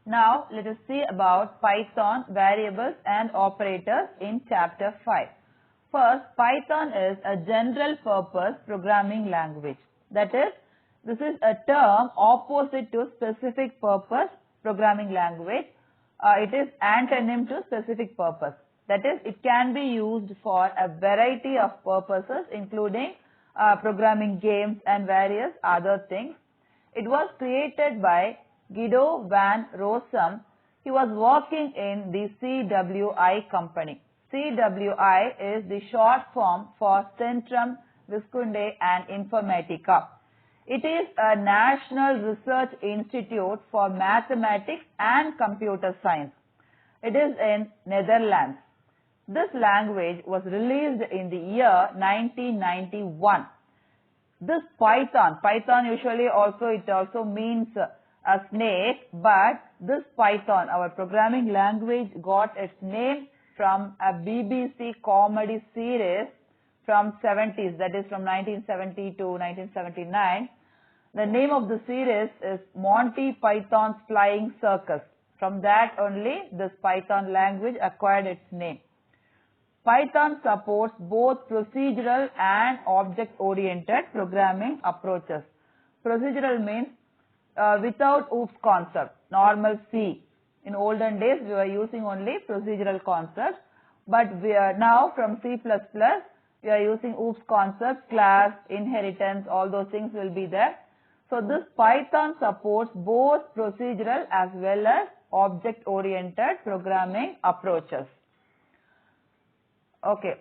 Now let us see about Python variables and operators in chapter 5. First, Python is a general purpose programming language. That is, this is a term opposite to specific purpose programming language. It is antonym to specific purpose. That is, it can be used for a variety of purposes including programming games and various other things. It was created by Guido van Rossum. He was working in the CWI company. CWI is the short form for Centrum Visconde and Informatica. It is a national research institute for mathematics and computer science. It is in Netherlands. This language was released in the year 1991. This Python usually it also means a snake, but this Python, our programming language, got its name from a BBC comedy series from 70s, that is from 1970 to 1979. The name of the series is Monty Python's Flying Circus. From that only this Python language acquired its name. Python supports both procedural and object-oriented programming approaches. Procedural means without OOPS concept, normal C. In olden days, we were using only procedural concepts, but we are now from C++, we are using OOPS concepts, class, inheritance, all those things will be there. So this Python supports both procedural as well as object-oriented programming approaches. Okay,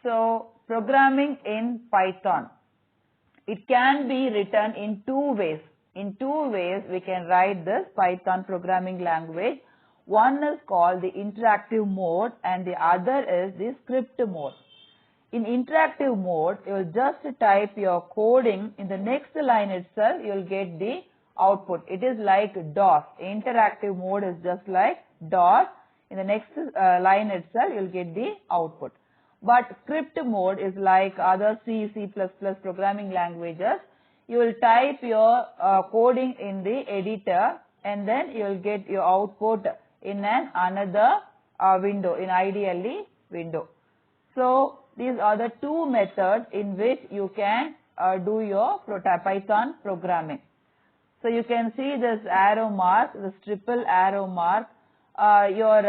so programming in Python. It can be written in two ways. In two ways we can write this Python programming language. One is called the interactive mode and the other is the script mode. In interactive mode, you will just type your coding. In the next line itself, you will get the output. It is like DOS. Interactive mode is just like DOS. In the next line itself, you will get the output. But script mode is like other C, C++ programming languages. You will type your coding in the editor and then you will get your output in another window, in IDLE window. So, these are the two methods in which you can do your Python programming. So, you can see this arrow mark, this triple arrow mark. Your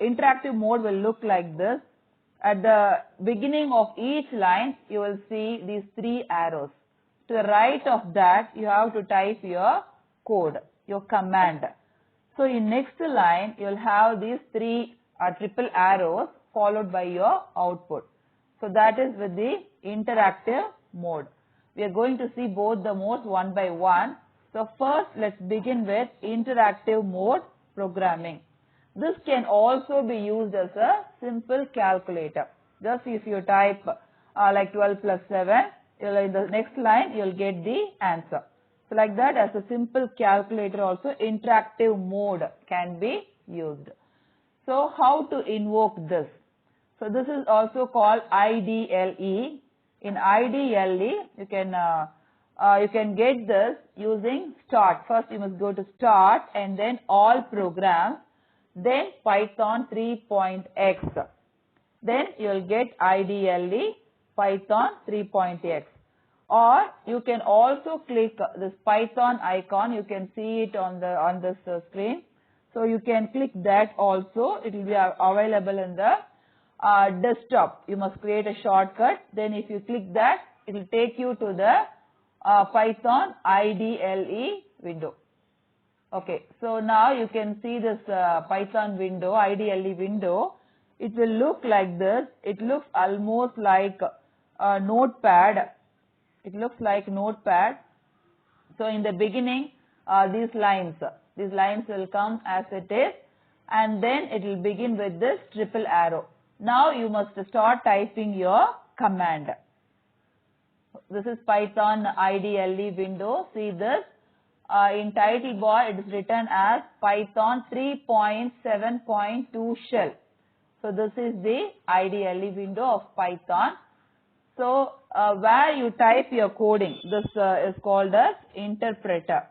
interactive mode will look like this. At the beginning of each line, you will see these three arrows. To the right of that, you have to type your code, your command. So, in next line, you will have these three triple arrows followed by your output. So, that is with the interactive mode. We are going to see both the modes one by one. So, first let's begin with interactive mode programming. This can also be used as a simple calculator. Just if you type like 12 plus 7, in the next line you will get the answer. So, like that, as a simple calculator also interactive mode can be used. So, how to invoke this? So, this is also called IDLE. In IDLE, you can get this using start. First, you must go to start and then all programs, then Python 3.x. Then you will get IDLE Python 3.x. Or you can also click this Python icon. You can see it on this screen. So, you can click that also. It will be available in the desktop. You must create a shortcut. Then if you click that, it will take you to the Python IDLE window. Okay, so now you can see this Python window, IDLE window. It will look like this. It looks almost like a notepad. It looks like notepad. So, in the beginning, these lines will come as it is, and then it will begin with this triple arrow. Now, you must start typing your command. This is Python IDLE window. See this. In title bar, it is written as Python 3.7.2 shell. So, this is the IDLE window of Python. So, where you type your coding, this is called as interpreter.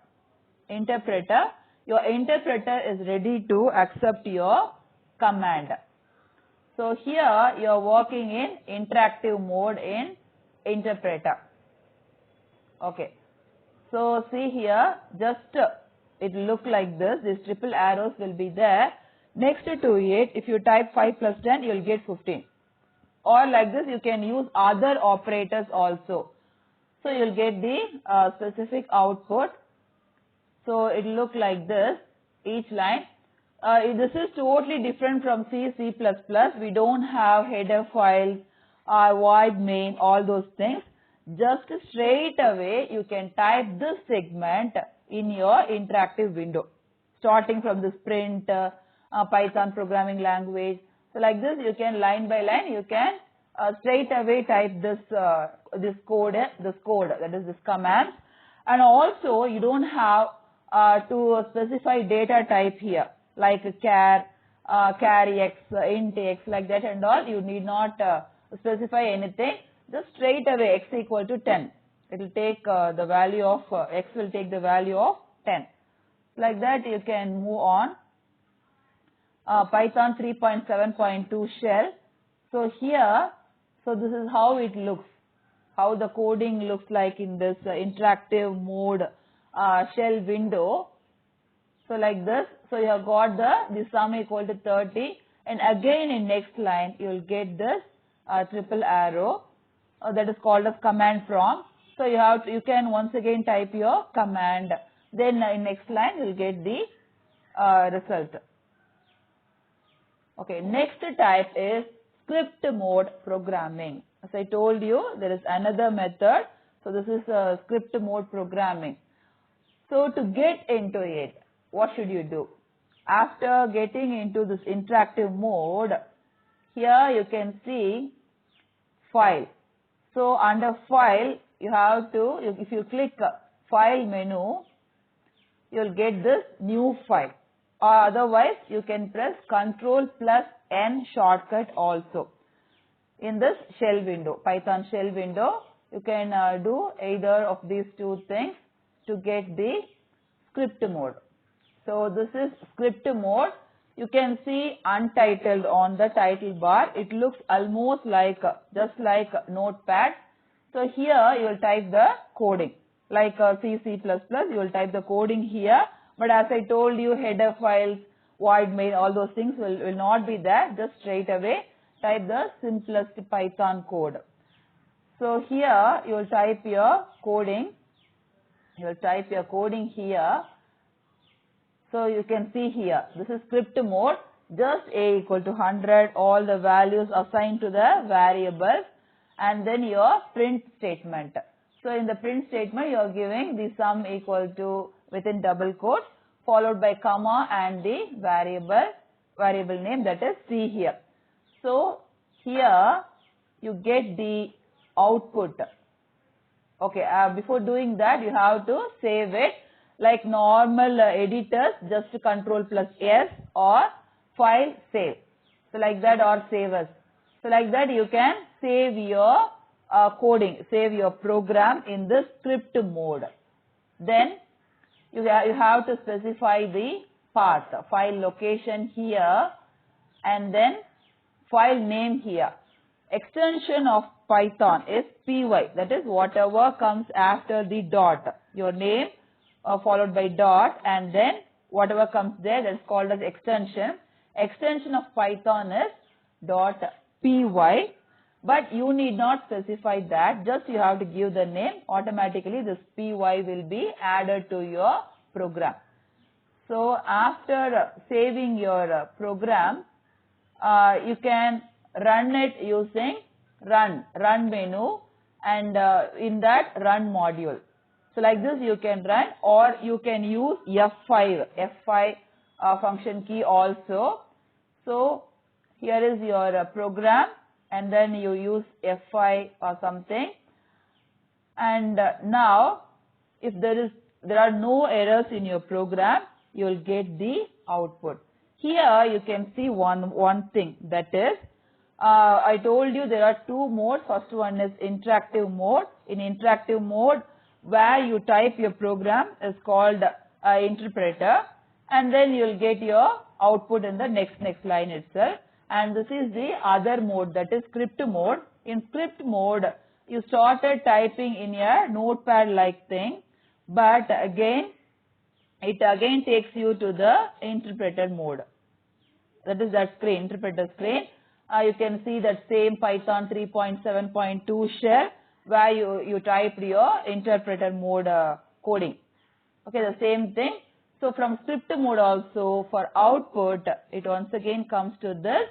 Interpreter. your interpreter is ready to accept your command. So here you are working in interactive mode in interpreter. Okay. So see here, just it look like this. These triple arrows will be there. Next to it, if you type 5 plus 10, you will get 15. Or like this, you can use other operators also. So you will get the specific output. So it will look like this, each line. This is totally different from C, C++. We don't have header files, void main, all those things. Just straight away you can type this segment in your interactive window. Starting from this print, Python programming language. So like this you can line by line, you can straight away type this code, that is this command. And also you don't have to specify data type here, like char, x, int x, like that and all. You need not specify anything. Just straight away x equal to 10. It will take the value of, x will take the value of 10. Like that you can move on. Python 3.7.2 shell. So here, so this is how it looks, how the coding looks like in this interactive mode shell window. So like this, so you have got the sum equal to 30, and again in next line you will get this triple arrow that is called as command prompt. So you can once again type your command, then in next line you will get the result. Okay, next type is script mode programming. As I told you, there is another method. So this is script mode programming. So to get into it, what should you do? After getting into this interactive mode, here you can see file. So under file, you have to, if you click file menu, you will get this new file. Or otherwise, you can press Ctrl plus N shortcut also. In this shell window, Python shell window, you can do either of these two things to get the script mode. So this is script mode. You can see Untitled on the title bar. It looks almost like, just like Notepad. So here you will type the coding. Like C, C++, you will type the coding here. But as I told you, header files, void main, all those things will not be there. Just straight away type the simplest Python code. So here you will type your coding. You will type your coding here. So you can see here, this is script mode. Just a equal to 100, all the values assigned to the variables, and then your print statement. So in the print statement, you are giving the sum equal to within double quotes, followed by comma and the variable name, that is C here. So here you get the output. Okay, before doing that, you have to save it. Like normal editors, just Ctrl plus S or file save. So like that, or save as. So like that you can save your coding, save your program in this script mode. Then you have to specify the path, file location here, and then file name here. Extension of Python is py, that is whatever comes after the dot, your name followed by dot, and then whatever comes there, that is called as extension. Extension of Python is .py, but you need not specify that, just you have to give the name. Automatically this py will be added to your program. So after saving your program, you can run it using run menu, and in that run module. So like this you can run, or you can use F5 function key also. So here is your program, and then you use F5 or something. And now if there are no errors in your program, you will get the output. Here you can see one thing, that is, I told you there are two modes. First one is interactive mode. In interactive mode, where you type your program is called interpreter, and then you will get your output in the next line itself. And this is the other mode, that is script mode. In script mode, you started typing in a notepad like thing, but again it again takes you to the interpreter mode. That is that screen, interpreter screen. You can see that same Python 3.7.2 shell where you typed your interpreter mode coding. Okay, the same thing. So from script mode also, for output, it once again comes to this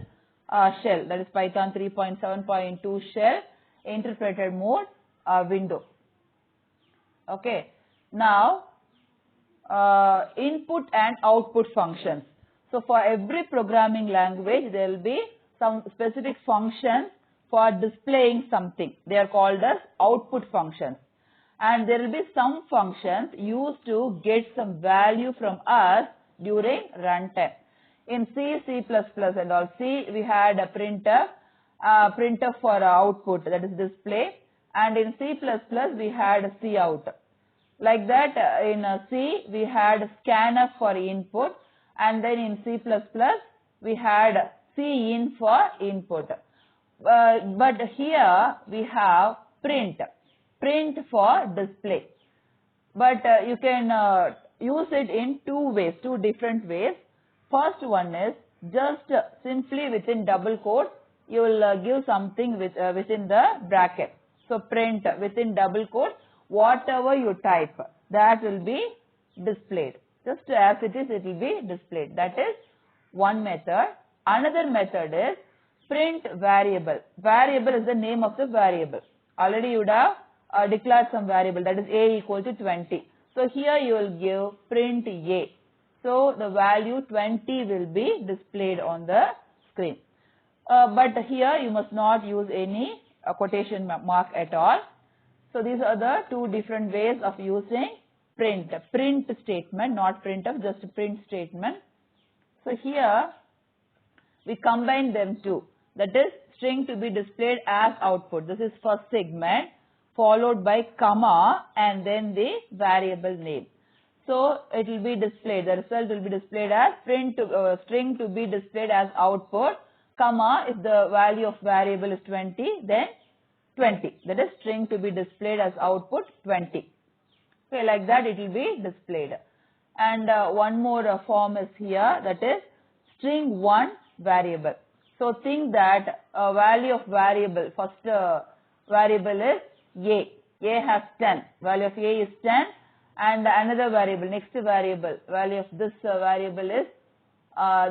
shell, that is Python 3.7.2 shell, interpreter mode window. Okay, now input and output functions. So for every programming language, there will be some specific functions for displaying something. They are called as output functions. And there will be some functions used to get some value from us during runtime. In C, C++ and all C, we had a printf for output, that is display, and in C++ we had cout. Like that, in C we had scanf for input, and then in C++ we had cin for input. But here we have print for display. But you can use it in two different ways. First one is just simply within double quotes, you will give something within the bracket. So print within double quotes, whatever you type, that will be displayed. Just as it is, it will be displayed. That is one method. Another method is print variable. Variable is the name of the variable. Already you would have declared some variable, that is a equal to 20. So here you will give print a. So the value 20 will be displayed on the screen. But here you must not use any quotation mark at all. So these are the two different ways of using print. Print statement, not printf, just print statement. So here we combine them two. That is string to be displayed as output. This is first segment, followed by comma and then the variable name. So it will be displayed, the result will be displayed as string to be displayed as output, comma, if the value of variable is 20, then 20. That is string to be displayed as output 20. Okay, like that it will be displayed. And one more form is here, that is string 1 variable. So think that value of variable, first variable is a. A has 10, value of a is 10, and another variable, next variable, value of this variable is,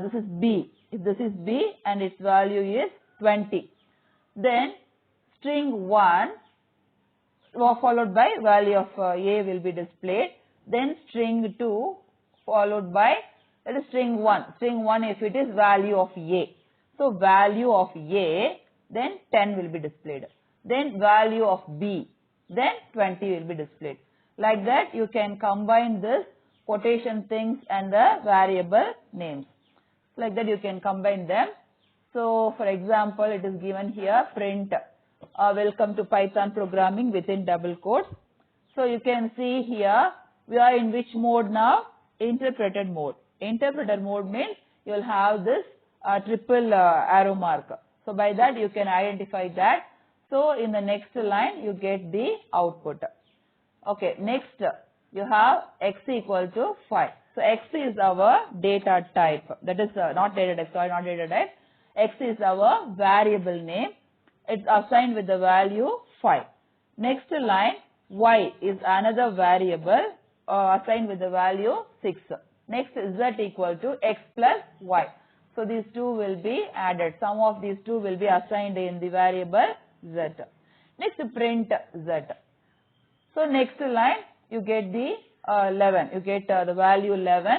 this is b. If this is b and its value is 20, then string 1 followed by value of a will be displayed, then string 2 followed by, that is string 1. String 1 if it is value of a. So value of a, then 10 will be displayed. Then value of b, then 20 will be displayed. Like that you can combine this quotation things and the variable names. Like that you can combine them. So for example, it is given here print welcome to Python programming within double quotes. So you can see here we are in which mode now? Interpreted mode. Interpreter mode means you will have this triple arrow mark. So by that you can identify that. So in the next line you get the output. Okay, next you have x equal to 5. So x is our data type. That is not data type, sorry, not data type. X is our variable name. It's assigned with the value 5. Next line, y is another variable assigned with the value 6. Next is z equal to x plus y. So these two will be added. Some of these two will be assigned in the variable z. Next print z. So next line you get the 11. You get the value 11.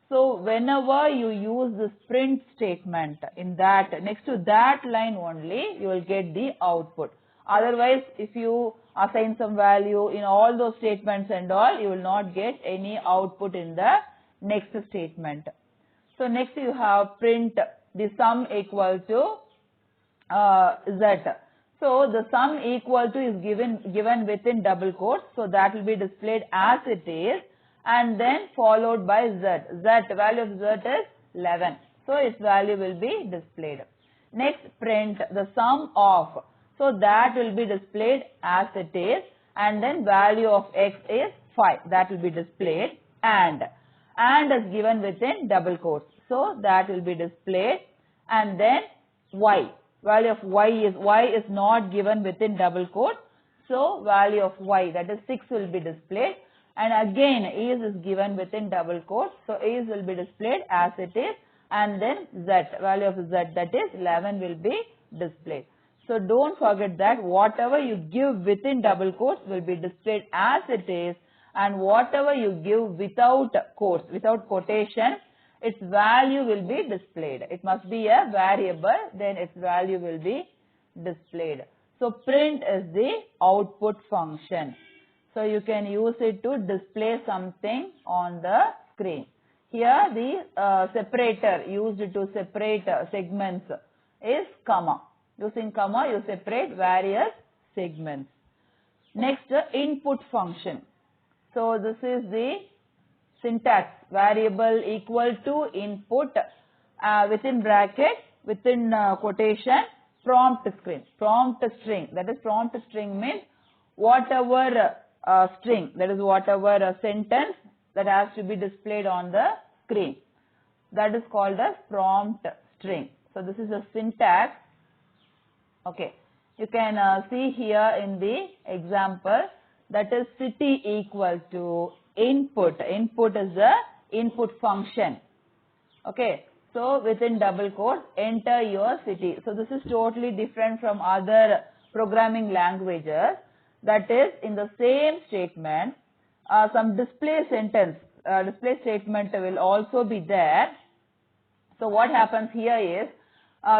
So whenever you use this print statement in that, next to that line only, you will get the output. Otherwise, if you assign some value in all those statements and all, you will not get any output in the next statement. So next you have print the sum equal to z. So the sum equal to is given within double quotes. So that will be displayed as it is. and then followed by z. Value of z is 11. So its value will be displayed. Next, print the sum of. So that will be displayed as it is, and then value of x is 5. That will be displayed, and is given within double quotes. So that will be displayed, and then y. Value of y is not given within double quotes. So value of y, that is 6, will be displayed, and again is given within double quotes. So is will be displayed as it is, and then z, value of z, that is 11, will be displayed. So don't forget that whatever you give within double quotes will be displayed as it is, and whatever you give without quotes, without quotation, its value will be displayed. It must be a variable, then its value will be displayed. So print is the output function. So you can use it to display something on the screen. Here the separator used to separate segments is comma. Using comma you separate various segments. Next, input function. So this is the syntax: variable equal to input within bracket, within quotation, prompt string. Prompt string, that is prompt string means whatever string, that is whatever sentence that has to be displayed on the screen, that is called as prompt string. So this is a syntax. Okay, you can see here in the example, that is city equal to input. Input is the input function. Okay, so within double quotes, enter your city. So this is totally different from other programming languages. That is, in the same statement, some display sentence, display statement will also be there. So what happens here is,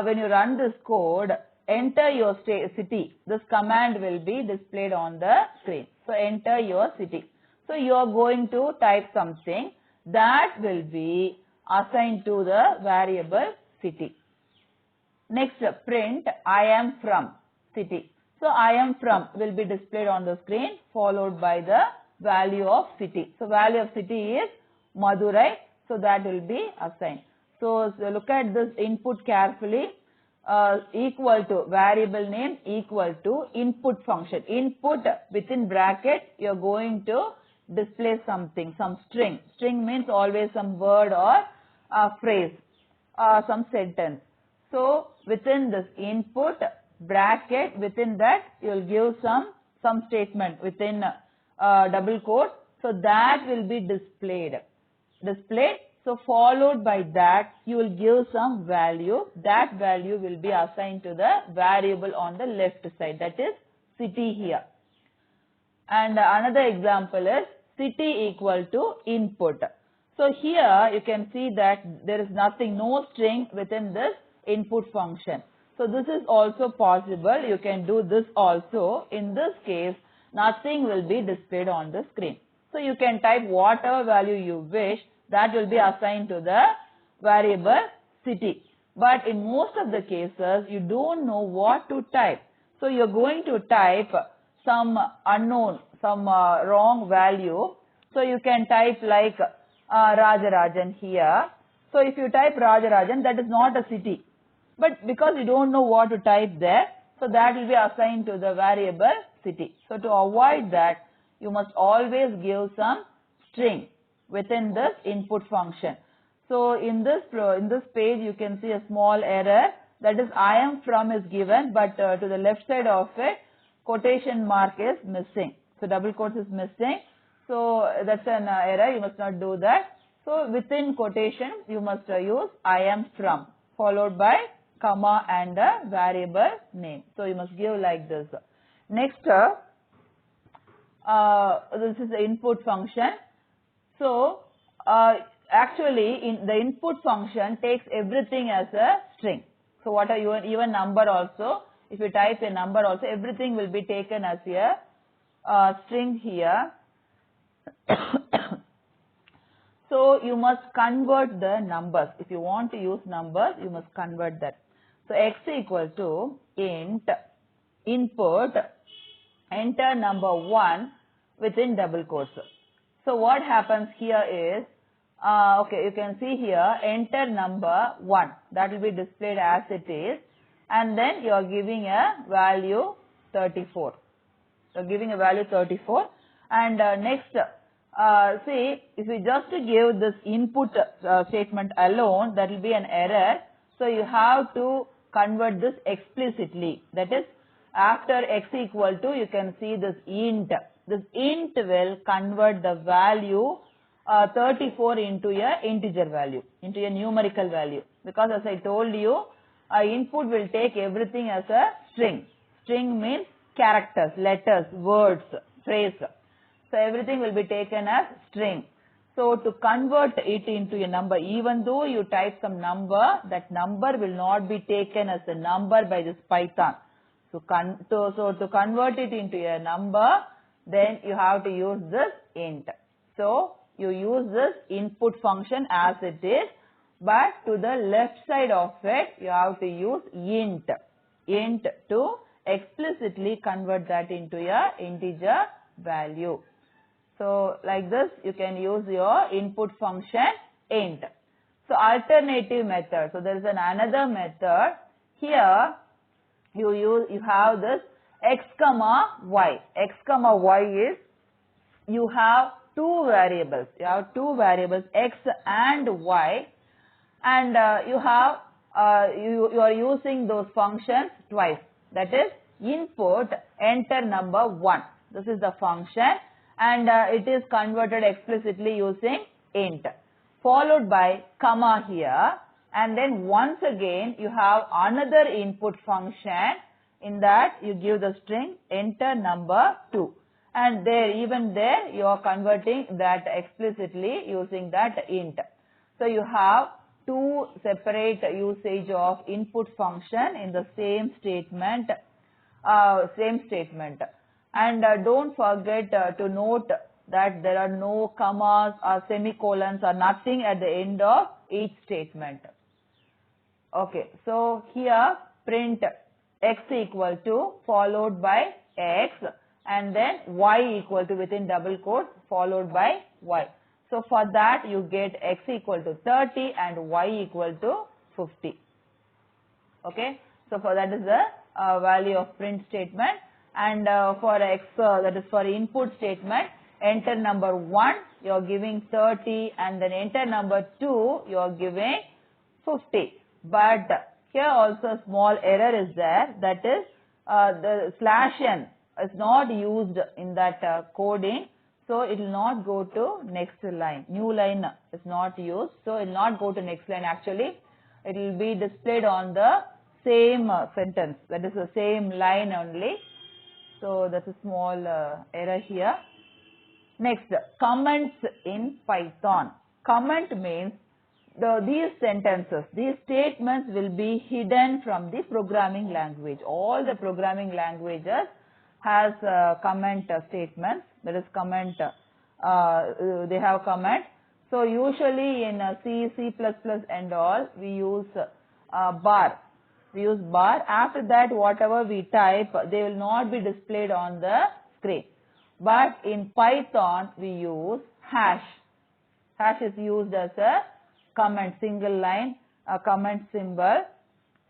when you run this code, enter your city, this command will be displayed on the screen. So enter your city. So you are going to type something that will be assigned to the variable city. Next, print I am from city. So I am from will be displayed on the screen, followed by the value of city. So value of city is Madurai, so that will be assigned. So look at this input carefully. Equal to variable name equal to input function. Input within bracket, you are going to display something, some string. String means always some word or phrase, some sentence. So within this input bracket, within that you will give some statement within double quote. So that will be displayed. So followed by that, you will give some value. That value will be assigned to the variable on the left side, that is city here. And another example is city equal to input. So here you can see that there is nothing, no string within this input function. So this is also possible. You can do this also. In this case, nothing will be displayed on the screen. So you can type whatever value you wish, that will be assigned to the variable city. But in most of the cases, you don't know what to type. So you are going to type some unknown, some wrong value. So you can type like Rajarajan here. So if you type Rajarajan, that is not a city. But because you don't know what to type there, so that will be assigned to the variable city. So to avoid that, you must always give some string within this input function. So in this page, you can see a small error, that is I am from is given, but to the left side of it, quotation mark is missing. So double quotes is missing. So that's an error, you must not do that. So within quotation, you must use I am from, followed by comma and a variable name. So you must give like this. Next, this is the input function. So actually the input function takes everything as a string. So what are even number also, if you type a number also, everything will be taken as a string here. So you must convert the numbers. If you want to use numbers, you must convert that. So x equal to int input enter number 1 within double quotes. So what happens here is, okay, you can see here, enter number 1. That will be displayed as it is. And then you are giving a value 34. So giving a value 34. And next, see, if we just give this input statement alone, that will be an error. So you have to convert this explicitly. That is, after x equal to, you can see this int. This int will convert the value 34 into a integer value, into a numerical value. Because as I told you, input will take everything as a string. String means characters, letters, words, phrase. So everything will be taken as string. So to convert it into a number, even though you type some number, that number will not be taken as a number by this Python. So to convert it into a number, then you have to use this int. So you use this input function as it is, but to the left side of it, you have to use int to explicitly convert that into a integer value. So like this, you can use your input function int. So alternative method. So there is another method. Here you have this x comma y. X comma y is, you have two variables. You have two variables, x and y, and you are using those functions twice. That is, input enter number 1. This is the function, and it is converted explicitly using int, followed by comma here, and then once again you have another input function. In that you give the string enter number 2, and even there you are converting that explicitly using that int. So you have two separate usage of input function in the same statement. And don't forget to note that there are no commas or semicolons or nothing at the end of each statement. Okay, so here print x equal to followed by x, and then y equal to within double quotes followed by y. So for that you get x equal to 30 and y equal to 50. Okay, so for that is the value of print statement, and for x, that is for input statement, enter number 1 you are giving 30, and then enter number 2 you are giving 50. But here also a small error is there, that is the /n is not used in that coding, so it will not go to next line. New line is not used, so it will not go to next line. Actually, it will be displayed on the same sentence, that is the same line only. So that's a small error here. Next, comments in Python. Comment means these sentences, these statements will be hidden from the programming language. All the programming languages has comment statements, that is comment, they have comment. So usually in C, C++ and all, we use bar. We use bar. After that, whatever we type, they will not be displayed on the screen. But in Python, we use hash. Hash is used as a comment, single line, a comment symbol.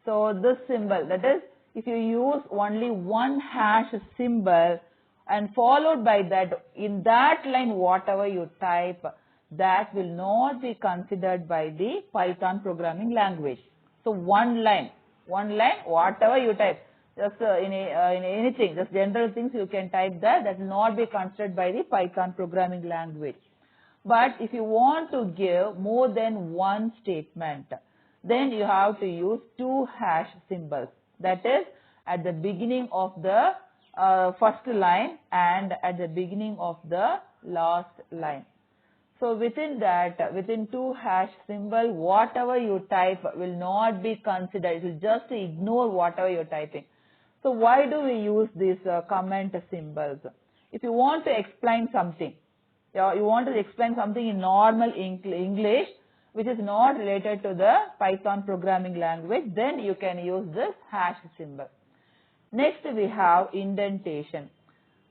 So this symbol, that is, if you use only one hash symbol and followed by that, in that line whatever you type, that will not be considered by the Python programming language. So one line, whatever you type, just in anything, just general things you can type there, that will not be considered by the Python programming language. But if you want to give more than one statement, then you have to use two hash symbols. That is, at the beginning of the first line and at the beginning of the last line. So within that, within two hash symbol, whatever you type will not be considered. It will just ignore whatever you're typing. So why do we use these comment symbols? If you want to explain something, you want to explain something in normal English, which is not related to the Python programming language, then you can use this hash symbol. Next we have indentation.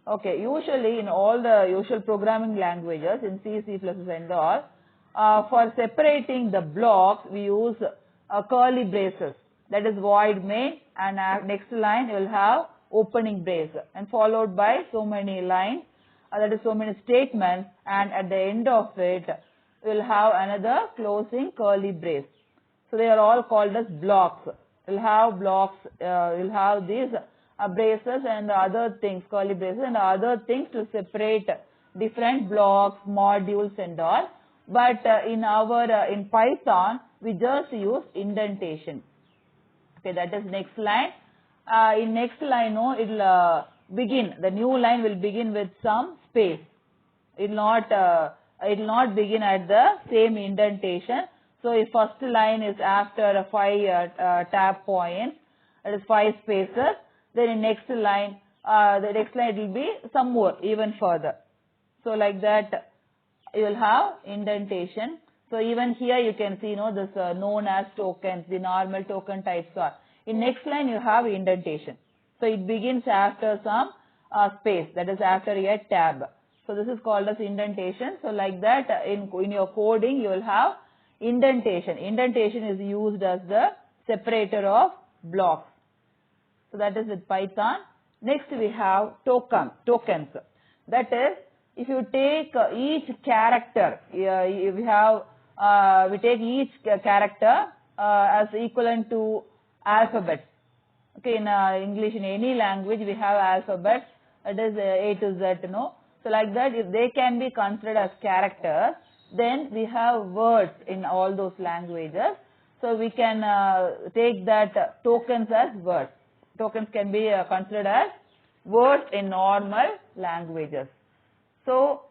Okay, usually in all the usual programming languages, in C, C++ and all, for separating the blocks, we use curly braces. That is void main, and next line you will have opening brace, and followed by so many lines, that is so many statements, and at the end of it, we will have another closing curly brace. So they are all called as blocks. We'll have blocks, we'll have these braces and other things, curly braces and other things to separate different blocks, modules and all. But in Python, we just use indentation. Okay, that is next line. In next line, no, it will begin, the new line will begin with some space. It will not begin at the same indentation. So if first line is after 5 tab points, that is 5 spaces, then in next line, the next line will be some more, even further. So like that, you will have indentation. So even here you can see, this known as tokens, the normal token types are. In next line you have indentation. So it begins after some space, that is after a tab. So this is called as indentation. So like that, in your coding you will have indentation. Indentation is used as the separator of blocks. So that is with Python. Next we have tokens. That is, if you take each character, we take each character as equivalent to alphabets. Okay, in English, in any language, we have alphabets, that is A to Z, So like that, if they can be considered as characters, then we have words in all those languages. So we can take that tokens as words. Tokens can be considered as words in normal languages. So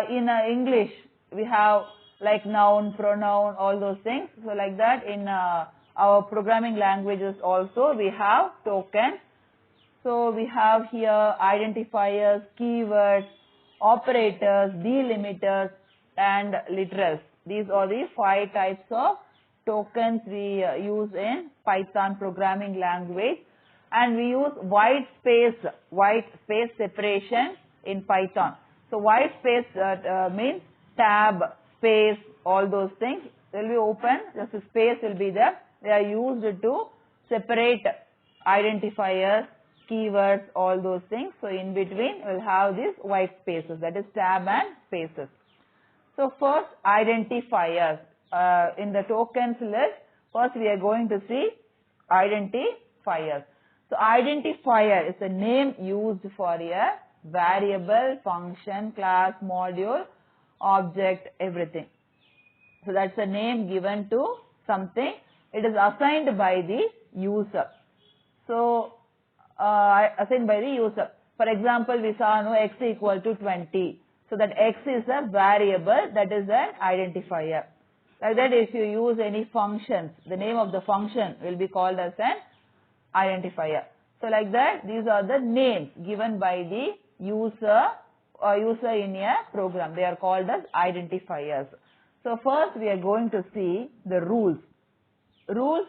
in English, we have like noun, pronoun, all those things. So like that, in our programming languages also, we have tokens. So we have here identifiers, keywords, operators, delimiters, and literals. These are the 5 types of tokens we use in Python programming language. And we use white space separation in Python. So white space means tab, space, all those things will be open, just a space will be there. They are used to separate identifiers, keywords, all those things. So in between we will have these white spaces, that is tab and spaces. So first, identifiers. In the tokens list, first we are going to see identifiers. So identifier is a name used for a variable, function, class, module, object, everything. So that's a name given to something. It is assigned by the user. So assigned by the user. For example, we saw x equal to 20. So that x is a variable, that is an identifier. Like that, if you use any functions, the name of the function will be called as an identifier. So like that, these are the names given by the user or user in a program. They are called as identifiers. So first we are going to see the rules. Rules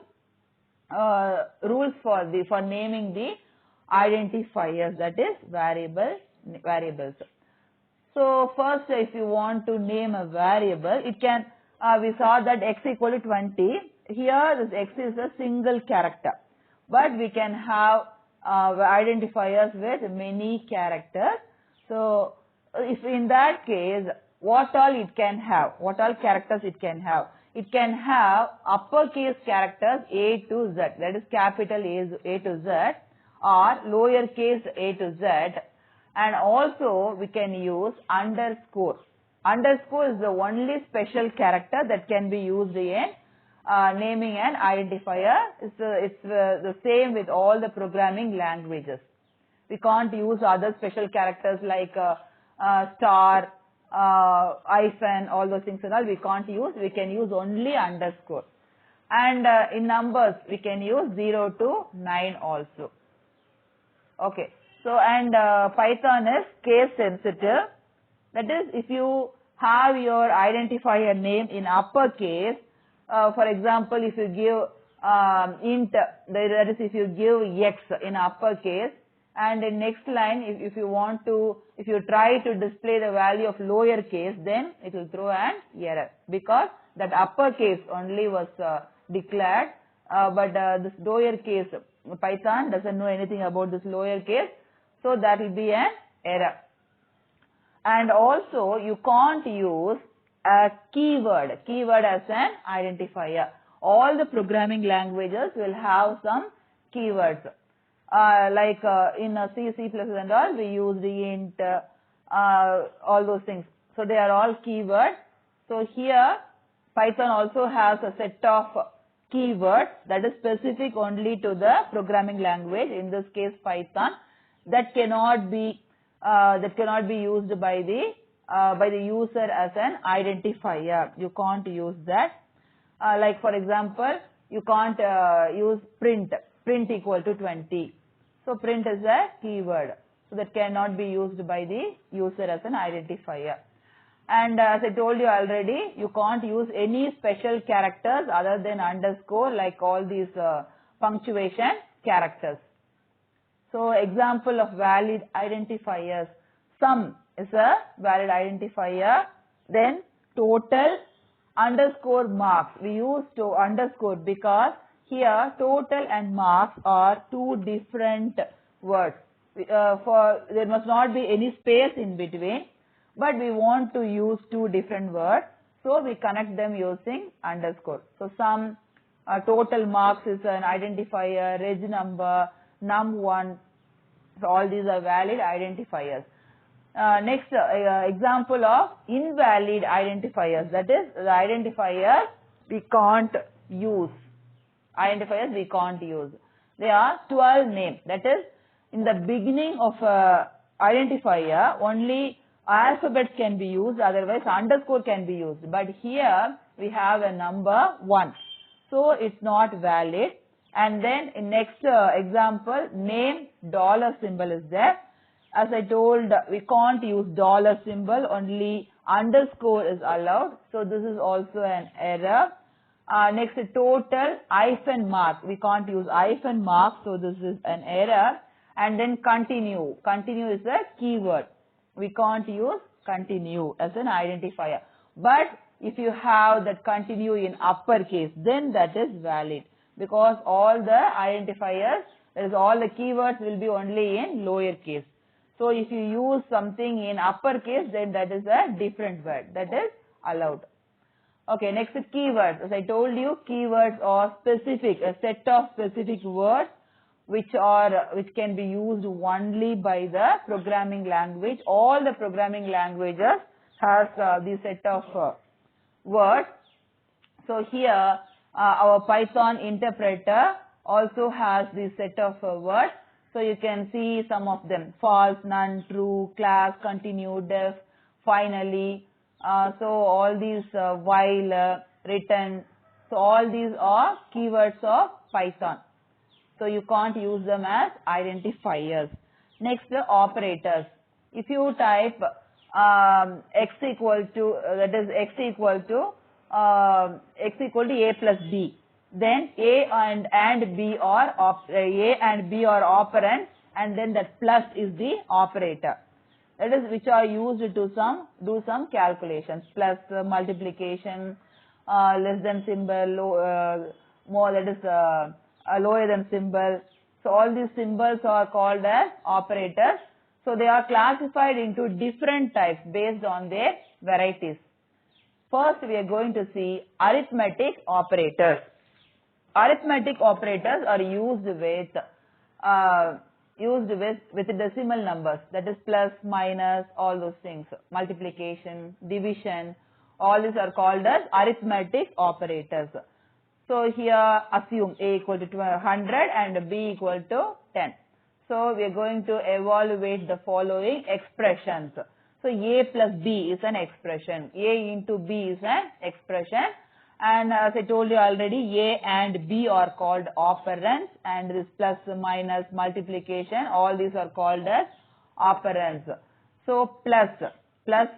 for naming the identifiers, that is variables. So first, if you want to name a variable, it can, we saw that x equal to 20. Here this x is a single character. But we can have identifiers with many characters. So if in that case, what all it can have, what all characters it can have? It can have uppercase characters A to Z, that is capital A to Z, or lowercase a to Z, and also we can use underscore. Underscore is the only special character that can be used in naming an identifier. It's the same with all the programming languages. We can't use other special characters like star, hyphen, all those things and all we can't use. We can use only underscore. And in numbers, we can use 0 to 9 also. Okay. So, and Python is case sensitive. That is, if you have your identifier name in uppercase, for example, if you give int, that is if you give x in uppercase, and in next line, if you try to display the value of lowercase, then it will throw an error because that uppercase only was declared, but this lowercase, Python doesn't know anything about this lowercase, so that will be an error. And also you can't use a keyword as an identifier. All the programming languages will have some keywords. Like in C, C++ and all, we use the int, all those things. So they are all keywords. So here Python also has a set of keywords that is specific only to the programming language, in this case Python, that cannot be used by the user as an identifier. You can't use that. Like for example, you can't use print equal to 20. So print is a keyword, so that cannot be used by the user as an identifier. And as I told you already, you can't use any special characters other than underscore, like all these punctuation characters. So example of valid identifiers: sum is a valid identifier, then total underscore marks. We use to underscore because here total and marks are two different words. There must not be any space in between, but we want to use two different words, so we connect them using underscore. So sum, total marks is an identifier, reg number, num1, so all these are valid identifiers. Next example of invalid identifiers, that is the identifiers we can't use. They are 12 names, that is in the beginning of identifier only alphabets can be used, otherwise underscore can be used, but here we have a number 1, so it's not valid. And then in next example, name dollar symbol is there. As I told, we can't use dollar symbol, only underscore is allowed, so this is also an error. Next, total hyphen mark, we can't use hyphen mark, so this is an error. And then continue is a keyword, we can't use continue as an identifier, but if you have that continue in uppercase, then that is valid, because all the identifiers, that is all the keywords will be only in lowercase. So if you use something in uppercase, then that is a different word, that is allowed. Okay, next is keywords. As I told you, keywords are specific, a set of specific words which can be used only by the programming language. All the programming languages has this set of words. So here our Python interpreter also has this set of words. So you can see some of them: false, none, true, class, continue, def, finally. So all these while, return. So all these are keywords of Python. So you can't use them as identifiers. Next, operators. If you type x equal to a plus b, then a and b are operands, and then that plus is the operator. That is which are used to do some calculations, plus multiplication, less than symbol, more, that is lower than symbol. So all these symbols are called as operators. So they are classified into different types based on their varieties. First we are going to see arithmetic operators. Arithmetic operators are used with decimal numbers, that is plus, minus, all those things, multiplication, division, all these are called as arithmetic operators. So here assume a equal to 100 and b equal to 10. So we are going to evaluate the following expressions. So a plus b is an expression, a into b is an expression, and as I told you already, a and b are called operands, and this plus, minus, multiplication, all these are called as operands. So plus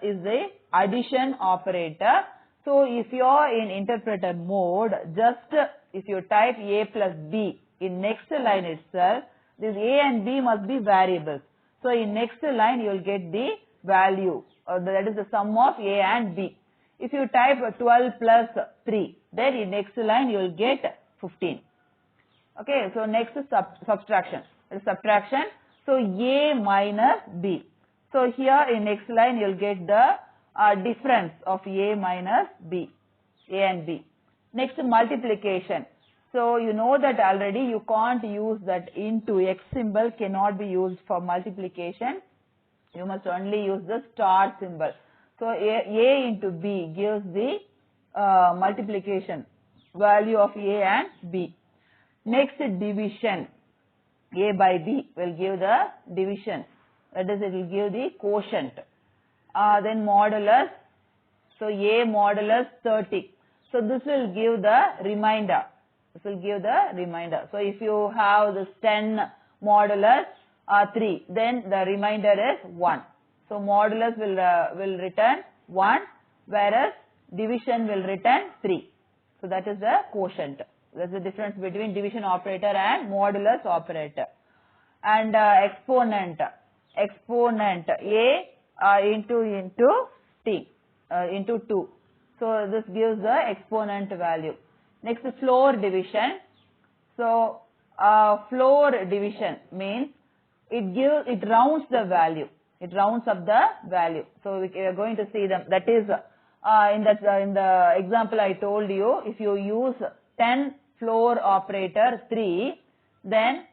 is the addition operator. So if you are in interpreter mode, just if you type a plus b in next line itself, This A and B must be variables. So in next line you will get the value, or that is the sum of A and B. If you type 12 plus 3, then in next line you will get 15. Okay, so next is subtraction. Subtraction. So A minus B. So here in next line you will get the difference of A minus B, A and B. Next, multiplication. So you know that already, you can't use that into, X symbol cannot be used for multiplication. You must only use the star symbol. So A into B gives the multiplication value of A and B. Next, division. A by B will give the division. That is, it will give the quotient. Then modulus. So A modulus 30. So this will give the remainder. This will give the remainder. So if you have this 10 modulus 3, then the remainder is 1. So modulus will return 1, whereas division will return 3. So that is the quotient. That's the difference between division operator and modulus operator. And exponent. Exponent A into T into 2. So this gives the exponent value. Next, floor division. So floor division means it rounds the value. It rounds up the value. So we are going to see them. That is in the example I told you, if you use 10 floor operator 3, then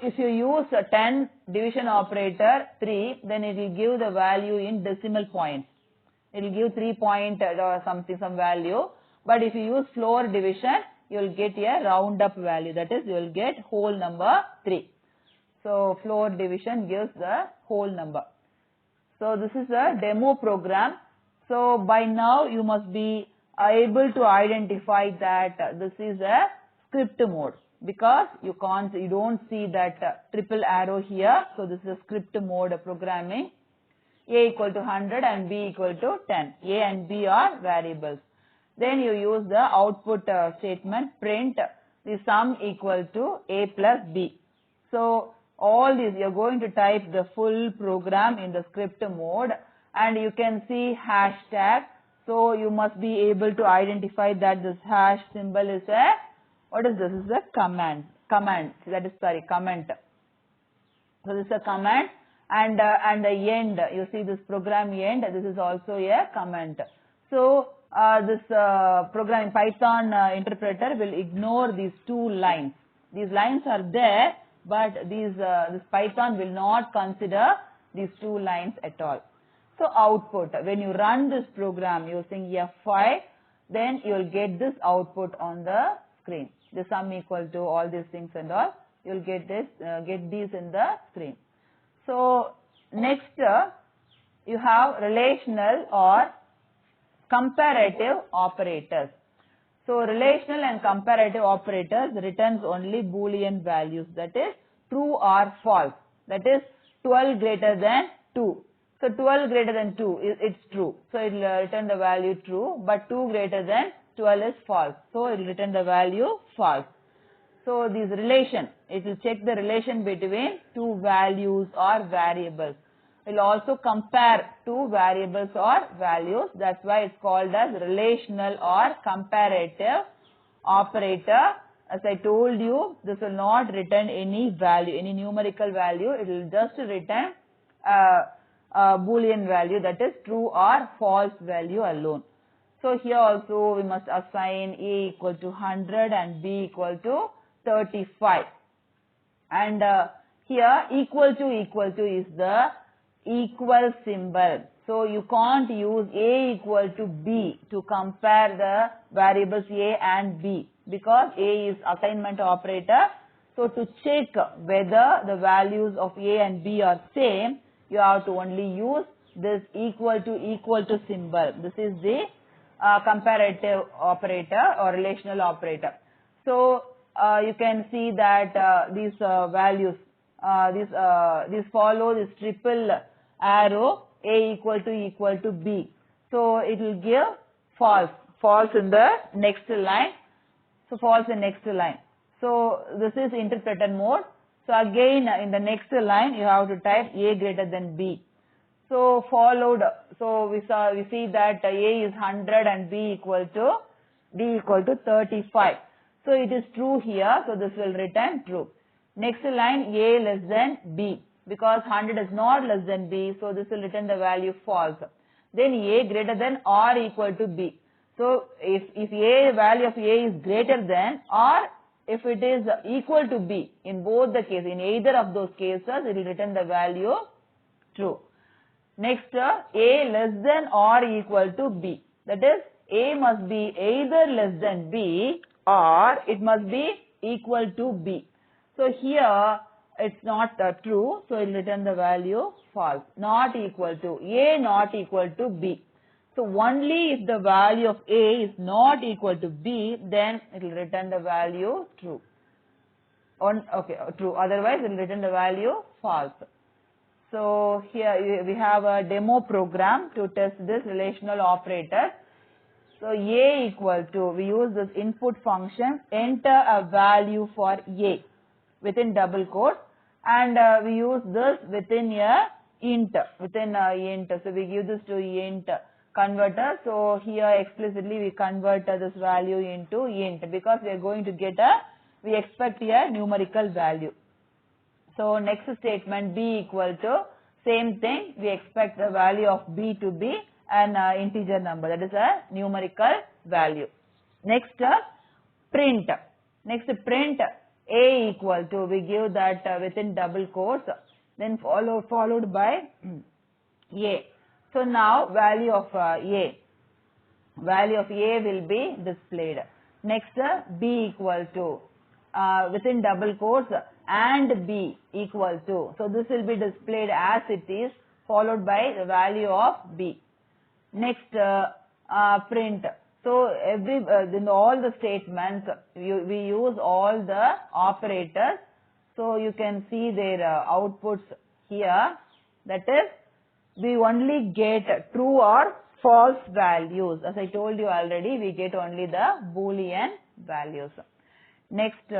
if you use 10 division operator 3, then it will give the value in decimal points. It will give 3 point or something, some value. But if you use floor division, you will get a round up value. That is, you will get whole number 3. So floor division gives the whole number. So this is a demo program. So by now you must be able to identify that this is a script mode, because you don't see that triple arrow here. So this is a script mode programming. A equal to 100 and B equal to 10. A and B are variables. Then you use the output statement, print the sum equal to A plus B. So all these, you are going to type the full program in the script mode, and you can see hashtag. So you must be able to identify that this hash symbol is a, what is this? This is a comment. Comment. That is, sorry, comment. So this is a comment. And the end, you see this program end, this is also a comment. So this program in Python interpreter will ignore these two lines. These lines are there, but this Python will not consider these two lines at all. So output, when you run this program using F5, then you will get this output on the screen. The sum equal to all these things and all, you will get this, get these in the screen. So next you have relational or comparative operators. So relational and comparative operators returns only Boolean values, that is true or false. That is 12 greater than 2. So 12 greater than 2 it's true. So it will return the value true, but 2 greater than 12 is false. So it will return the value false. So this relation, it will check the relation between two values or variables. It will also compare two variables or values. That's why it's called as relational or comparative operator. As I told you, this will not return any value, any numerical value. It will just return a Boolean value, that is true or false value alone. So here also we must assign A equal to 100 and B equal to 35. And here equal to is the equal symbol. So you can't use A equal to B to compare the variables A and B, because A is assignment operator. So to check whether the values of A and B are same, you have to only use this equal to symbol. This is the comparative operator or relational operator. So you can see that these values, these follow this triple arrow, A equal to B. So it will give false in the next line. So false in next line. So this is interpreter mode. So again in the next line you have to type A greater than B. So we see that A is 100 and B equal to 35. So it is true here, so this will return true. Next line, A less than B, because 100 is not less than B, so this will return the value false. Then A greater than or equal to B. So if A, value of A is greater than, or if it is equal to B, in both the cases, in either of those cases, it will return the value true. Next, A less than or equal to B. That is, A must be either less than B or it must be equal to B. So here it's not true, so it will return the value false. Not equal to, A not equal to B. So only if the value of A is not equal to B, then it will return the value true. True. Otherwise it will return the value false. So here we have a demo program to test this relational operator. So A equal to, we use this input function, enter a value for A within double quotes, and we use this within a int, so we give this to int converter. So here explicitly we convert this value into int, because we are going to get we expect a numerical value. So next statement, B equal to, same thing, we expect the value of B to be an integer number, that is a numerical value. Next print. Next print A equal to, we give that within double quotes, then followed by A. So now value of A will be displayed. Next B equal to, within double quotes, and B equal to. So this will be displayed as it is, followed by the value of B. Next print. So in all the statements we use all the operators. So you can see their outputs here. That is, we only get true or false values. As I told you already, we get only the Boolean values. Next,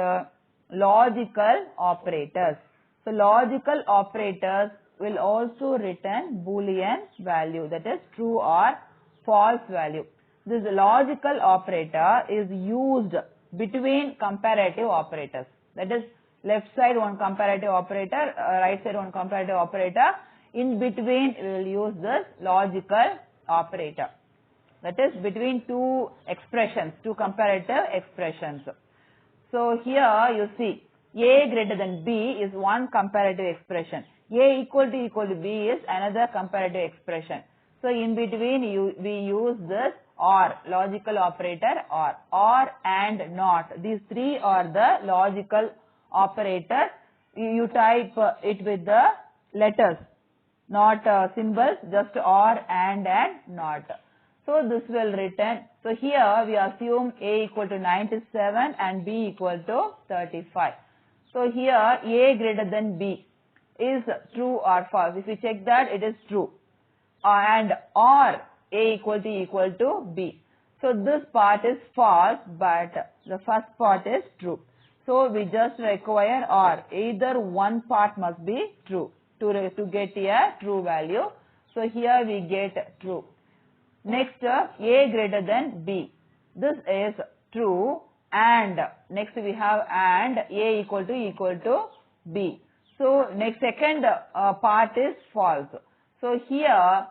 logical operators. So logical operators will also return Boolean value, that is true or false value. This logical operator is used between comparative operators. That is, left side one comparative operator, right side one comparative operator. In between we will use this logical operator. That is between two expressions, two comparative expressions. So here you see A greater than B is one comparative expression. A equal to B is another comparative expression. So in between we use this OR, logical operator OR and NOT. These three are the logical operators. You type it with the letters, not symbols, just OR and NOT. So this will return. So here we assume A equal to 97 and B equal to 35. So here A greater than B is true or false. If we check that, it is true. And or A equal to B. So this part is false, but the first part is true. So we just require or. Either one part must be true to get a true value. So here we get true. Next, A greater than B. This is true, and next we have and A equal to B. So next second part is false. So here,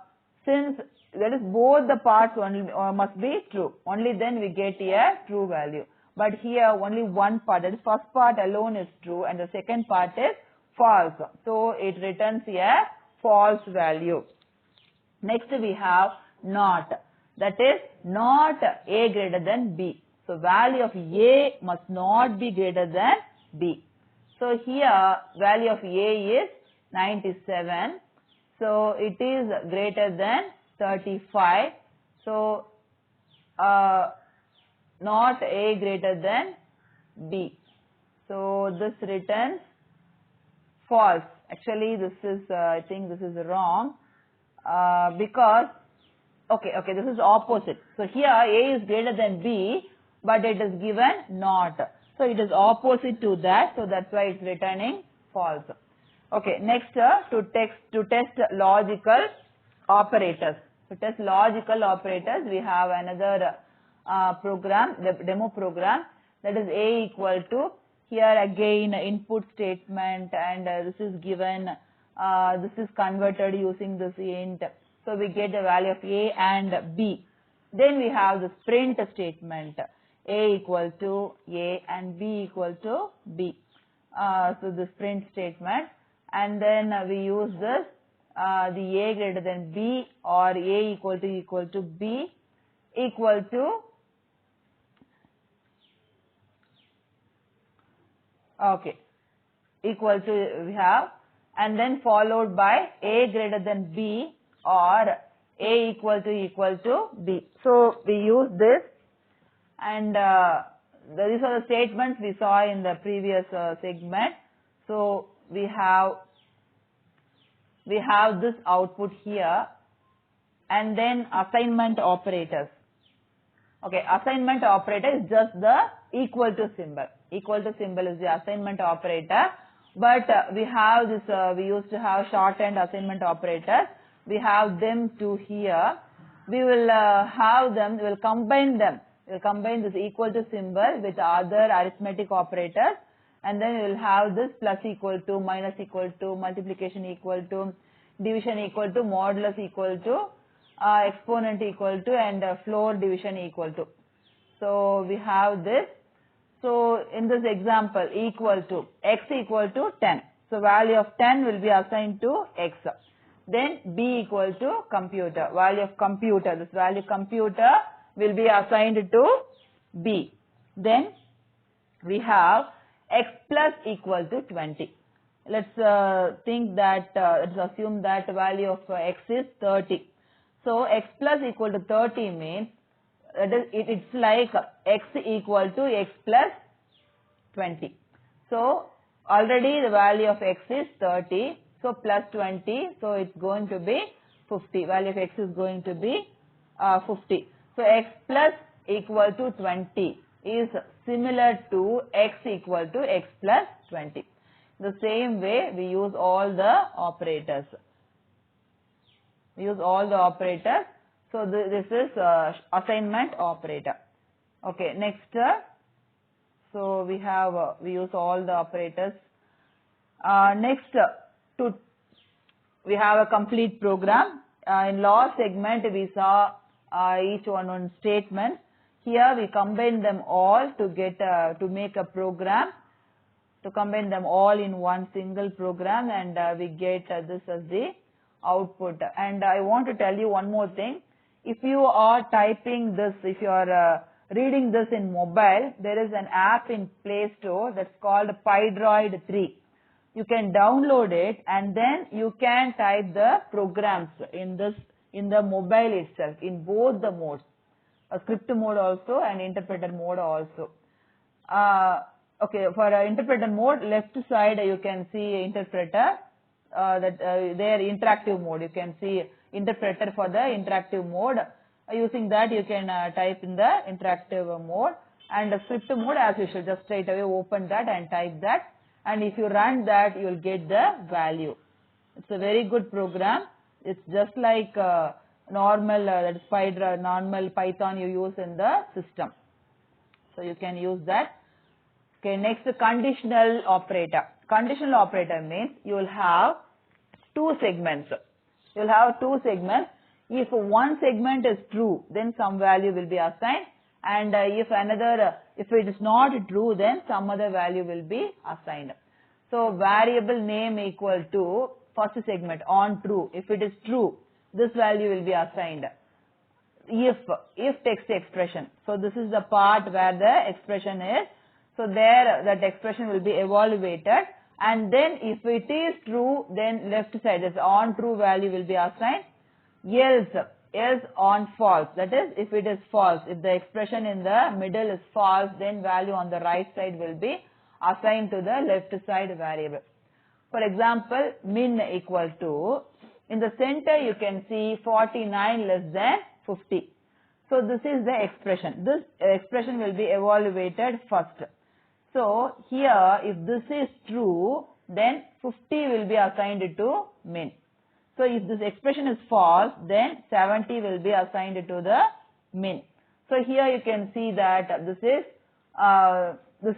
since that is both the parts only must be true, only then we get a true value. But here only one part, that is first part alone is true and the second part is false. So it returns a false value. Next we have not, that is not A greater than B. So value of A must not be greater than B. So here value of A is 97. So it is greater than 35. So not A greater than B. So this returns false. Actually this is I think this is wrong because this is opposite. So here A is greater than B, but it is given not. So it is opposite to that. So that's why it's returning false. Okay, next to test logical operators. To test logical operators, we have another program, the demo program, that is A equal to, here again input statement, and this is given, this is converted using this int. So we get the value of A and B. Then we have this print statement, A equal to A and B equal to B. So this print statement, and then we use this, the A greater than B or A equal to B equal to, okay, equal to we have, and then followed by A greater than B or A equal to B. So we use this, and these are the statements we saw in the previous segment. So we have this output here, and then assignment operators. Okay, assignment operator is just the equal to symbol. Equal to symbol is the assignment operator, but we have this, we used to have shorthand assignment operators. We have them to here. We will have them, we will combine them. We will combine this equal to symbol with other arithmetic operators, and then we will have this plus equal to, minus equal to, multiplication equal to, division equal to, modulus equal to, exponent equal to, and floor division equal to. So we have this. So in this example, equal to, x equal to 10. So value of 10 will be assigned to x. Then b equal to computer, value of computer, this value computer will be assigned to b. Then we have x plus equal to 20. Let's think that, let's assume that value of x is 30. So x plus equal to 30 means it's like x equal to x plus 20. So already the value of x is 30. So plus 20, so it's going to be 50. Value of x is going to be 50. So x plus equal to 20 is similar to x equal to x plus 20. The same way we use all the operators. We use all the operators. So this is assignment operator. Okay, next. So we have we use all the operators. Next, we have a complete program. In last segment we saw each one statement. Here we combine them all to get to make a program. To combine them all in one single program, and we get this as the output. And I want to tell you one more thing. If you are typing this, if you are reading this in mobile, there is an app in Play Store that's called Pydroid 3. You can download it, and then you can type the programs in the mobile itself, in both the modes, a script mode also and interpreter mode also. Okay, for interpreter mode, left side you can see interpreter, there interactive mode. You can see interpreter for the interactive mode. Using that you can type in the interactive mode, and the script mode as usual, just straight away open that and type that, and if you run that you will get the value. It's a very good program. It's just like normal that is normal Python you use in the system. So you can use that. Okay, next, conditional operator. Conditional operator means you will have two segments. You will have two segments. If one segment is true, then some value will be assigned, and if it is not true, then some other value will be assigned. So variable name equal to first segment on true. If it is true, this value will be assigned. If text expression. So this is the part where the expression is. So there that expression will be evaluated, and then if it is true, then left side, this on true value will be assigned. Else on false, that is if it is false, if the expression in the middle is false, then value on the right side will be assigned to the left side variable. For example, min equal to, in the center you can see 49 less than 50. So this is the expression. This expression will be evaluated first. So here if this is true, then 50 will be assigned to min. So if this expression is false, then 70 will be assigned to the min. So here you can see that this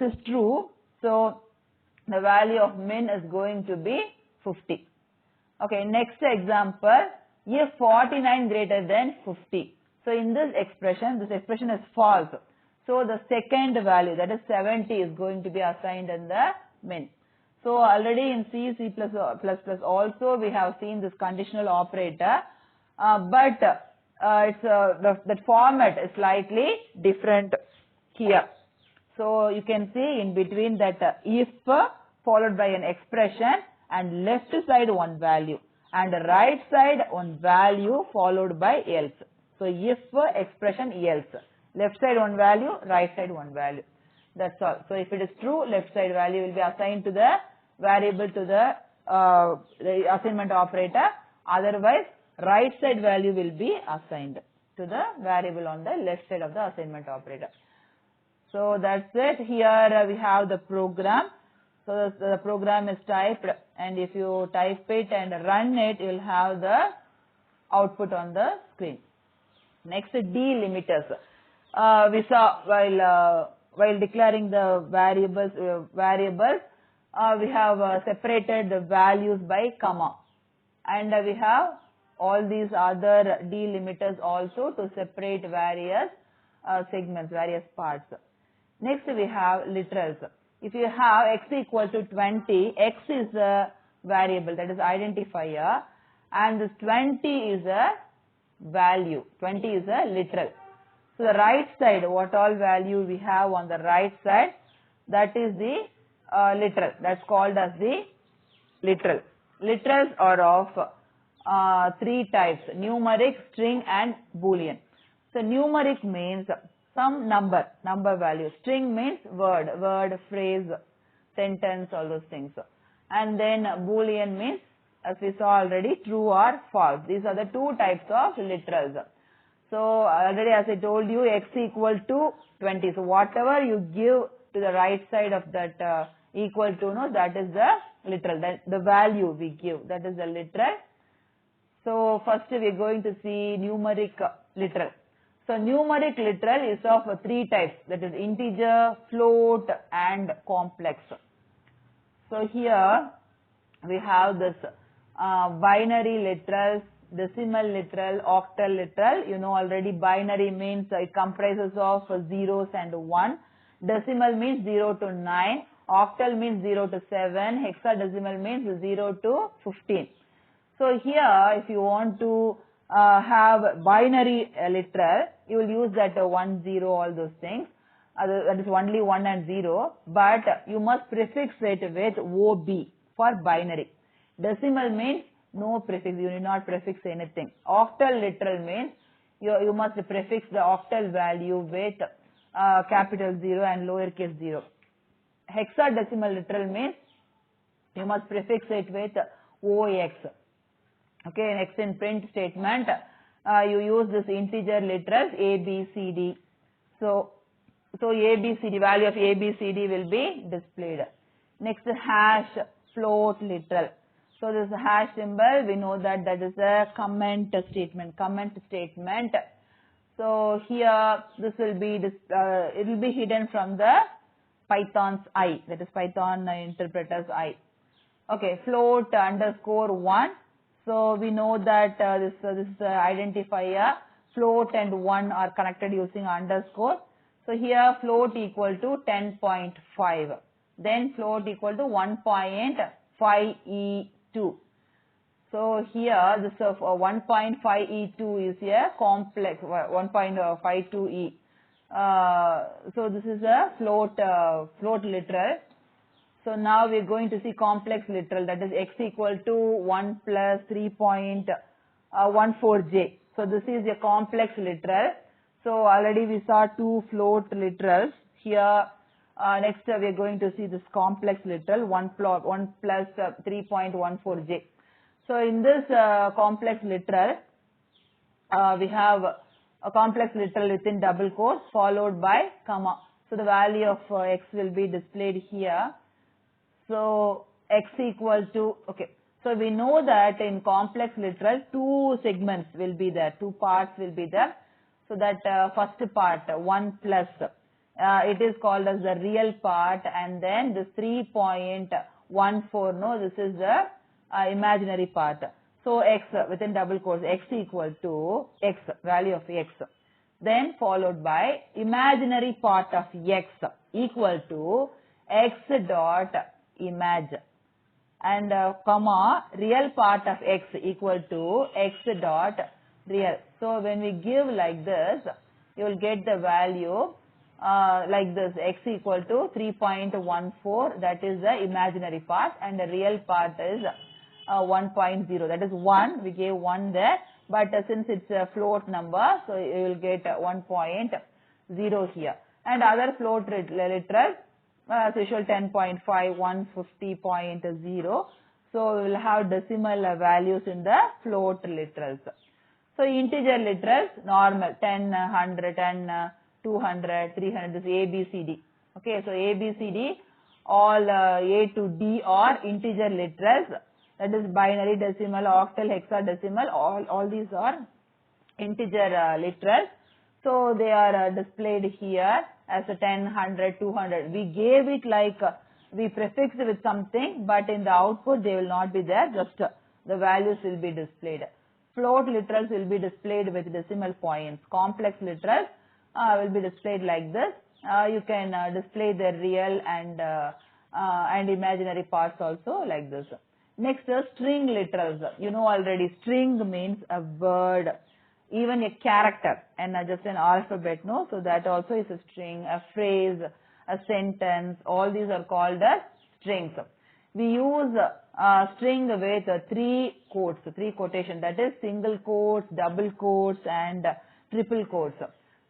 is true. So the value of min is going to be 50. Okay, next example, if 49 greater than 50. So in this expression is false. So the second value, that is 70, is going to be assigned in the min. So already in C++ also we have seen this conditional operator, but that format is slightly different here. So you can see in between that if followed by an expression and left side one value and right side one value followed by else. So if expression else, left side one value, right side one value. That's all. So if it is true, left side value will be assigned to the variable to the assignment operator. Otherwise, right side value will be assigned to the variable on the left side of the assignment operator. So that's it. Here we have the program. So the program is typed, and if you type it and run it, you will have the output on the screen. Next, delimiters. We saw while declaring the variables, we have separated the values by comma, and we have all these other delimiters also to separate various segments, various parts. Next, we have literals. If you have x equal to 20, x is a variable, that is identifier, and this 20 is a value, 20 is a literal. So the right side, what all value we have on the right side, that is the literal. That's called as the literal. Literals are of three types: numeric, string, and Boolean. So numeric means some number value. String means word, phrase, sentence, all those things. And then Boolean means, as we saw already, true or false. These are the two types of literals. So already, as I told you, x equal to 20. So whatever you give to the right side of that equal to, no, that is the literal. That the value we give, that is the literal. So first we are going to see numeric literal. So numeric literal is of three types, that is integer, float, and complex. So here we have this binary literals, decimal literal, octal literal. You know already binary means it comprises of zeros and 1. Decimal means 0 to 9. Octal means 0 to 7. Hexadecimal means 0 to 15. So here if you want to have binary literal, you will use that 1, 0, all those things. That is only 1 and 0, but you must prefix it with OB for binary. Decimal means no prefix, you need not prefix anything. Octal literal means you must prefix the octal value with capital 0 and lowercase 0. Hexadecimal literal means you must prefix it with OX. Okay, next in print statement, you use this integer literals A, B, C, D. So A, B, C, D, value of A, B, C, D will be displayed. Next, hash float literal. So this hash symbol, we know that that is a comment statement. So here this will be it will be hidden from the Python's I, that is Python interpreter's I. Okay, float underscore 1. So we know that this identifier, float and 1 are connected using underscore. So here float equal to 10.5. Then float equal to 1.5E2. So here this 1.5E2 is a complex 1.52E. So this is a float literal. So now we are going to see complex literal, that is x equal to 1 plus 3.14j. So this is a complex literal. So already we saw two float literals. Here next we are going to see this complex literal 1 plus 3.14j. So in this complex literal we have a complex literal within double quotes followed by comma. So the value of x will be displayed here. So x equal to, okay. So we know that in complex literal, two segments will be there, two parts will be there. So that first part, 1 plus, it is called as the real part, and then this 3.14, no, this is the imaginary part. So x within double quotes, x equal to x, value of x. Then followed by imaginary part of x equal to x dot imag, and comma real part of x equal to x dot real. So when we give like this, you will get the value like this, x equal to 3.14, that is the imaginary part, and the real part is 1.0, that is 1, we gave 1 there, but since it's a float number, so you will get 1.0 here. And other float literals, as usual 10.5, 150.0, so we will have decimal values in the float literals. So integer literals, normal, 10, 100, 10, 200, 300, this A, B, C, D. Okay, so A, B, C, D, all A to D are integer literals, that is binary, decimal, octal, hexadecimal, all these are integer literals. So they are displayed here as a 10, 100, 200. We gave it like, we prefixed with something, but in the output they will not be there, just the values will be displayed. Float literals will be displayed with decimal points. Complex literals will be displayed like this. You can display the real and imaginary parts also like this. Next, string literals. You know already, string means a word, even a character, and just an alphabet, no? So that also is a string, a phrase, a sentence, all these are called as strings. We use string with three quotes, three quotation, that is single quotes, double quotes, and triple quotes.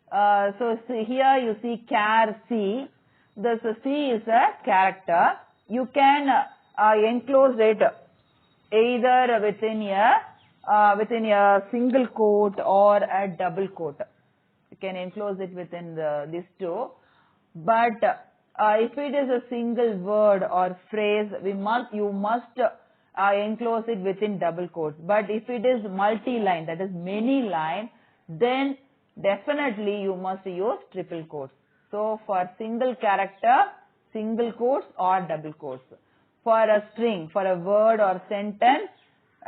So see, here you see char C. This C is a character. You can enclose it either within a single quote or a double quote. You can enclose it within these two. But if it is a single word or phrase, you must enclose it within double quotes. But if it is multi-line, that is many line, then definitely you must use triple quotes. So for single character, single quotes or double quotes. For a string, for a word or sentence,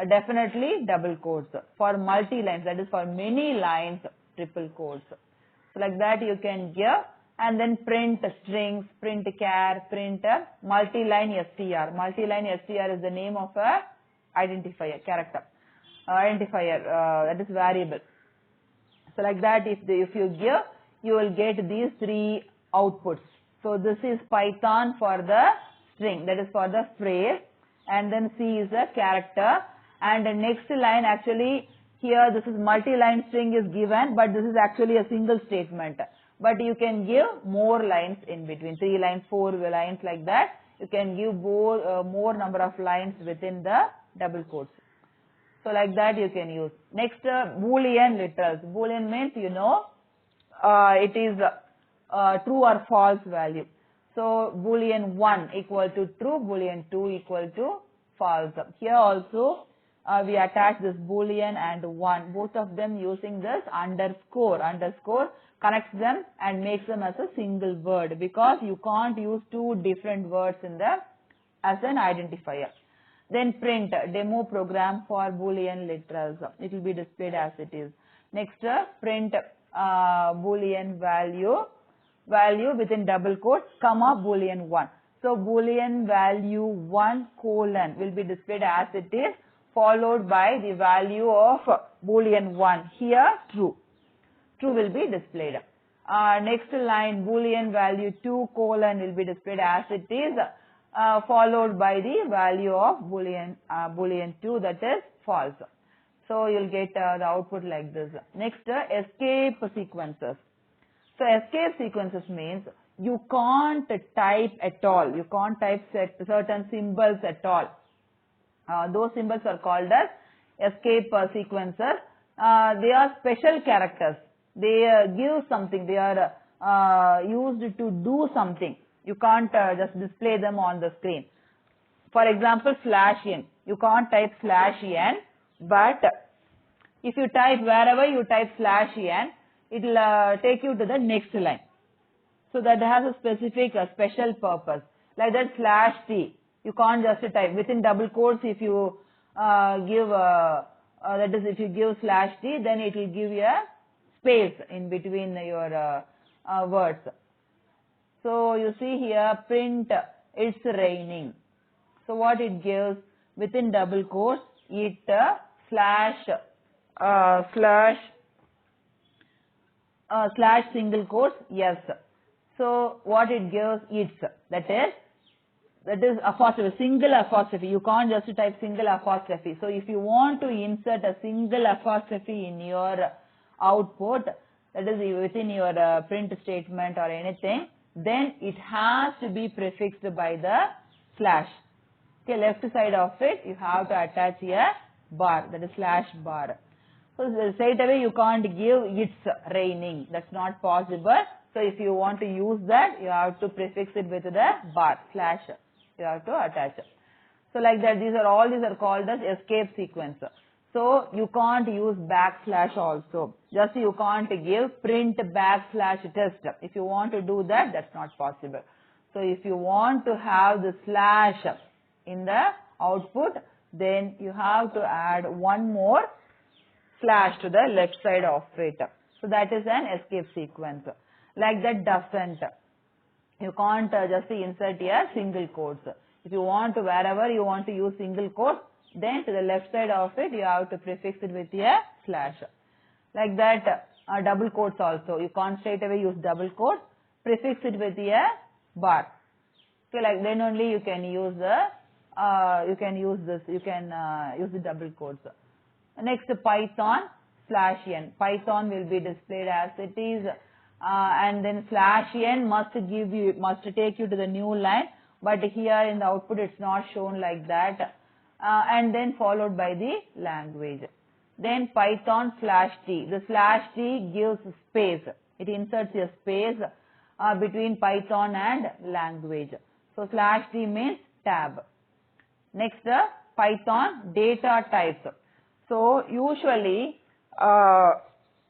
definitely double quotes. For multi-lines, that is for many lines, triple quotes. So like that you can give, and then print strings, print char, print multi-line str. Multi-line str is the name of a identifier, character. Identifier, that is variable. So like that, if you give, you will get these three outputs. So this is Python for the string, that is for the phrase, and then C is the character, and the next line, actually here this is multi-line string is given, but this is actually a single statement. But you can give more lines in between, 3 lines, 4 lines, like that. You can give more number of lines within the double quotes. So like that you can use. Next, Boolean literals. Boolean means, you know, it is true or false value. So Boolean 1 equal to true, Boolean 2 equal to false. Here also we attach this Boolean and 1, both of them using this underscore. Underscore connects them and makes them as a single word, because you can't use two different words in as an identifier. Then print, demo program for Boolean literals. It will be displayed as it is. Next, print Boolean value within double quotes, comma Boolean 1. So Boolean value 1 colon will be displayed as it is, followed by the value of Boolean 1. Here true. True will be displayed. Next line, Boolean value 2 colon will be displayed as it is, followed by the value of Boolean 2, that is false. So you'll get the output like this. Next, escape sequences. So escape sequences means you can't type at all. You can't type certain symbols at all. Those symbols are called as escape sequences. They are special characters. They give something. They are used to do something. You can't just display them on the screen. For example, /n. You can't type /n, but if you type wherever you type /n, it will take you to the next line. So that has a specific, special purpose. Like that /t. You can't just type within double quotes. If you give that is, if you give /t, then it will give you a space in between your words. So you see here, print it's raining. So what it gives within double quotes, it slash single quotes yes. So what it gives, it's that is apostrophe, single apostrophe. You can't just type single apostrophe. So if you want to insert a single apostrophe in your output, that is within your print statement or anything, then it has to be prefixed by the slash. Okay, left side of it, you have to attach a bar, that is /bar. So straight away you can't give it's raining. That's not possible. So if you want to use that, you have to prefix it with the bar, slash. You have to attach it. So like that, all these are called as escape sequence. So you can't use / also. Just you can't give print /test. If you want to do that, that's not possible. So if you want to have the slash in the output, then you have to add one more slash to the left side of it. So that is an escape sequence. Like that doesn't. You can't just insert a single quotes. If you want to, wherever you want to use single quotes, then to the left side of it, you have to prefix it with a slash. Like that, double quotes also. You can't straight away use double quotes. Prefix it with a bar. Okay, like then only you can use the, use the double quotes. Next, Python /n. Python will be displayed as it is, and then /n must take you to the new line, but here in the output it's not shown like that, and then followed by the language. Then Python /t. The /t gives space. It inserts a space between Python and language. So /t means tab. Next, Python data types. So usually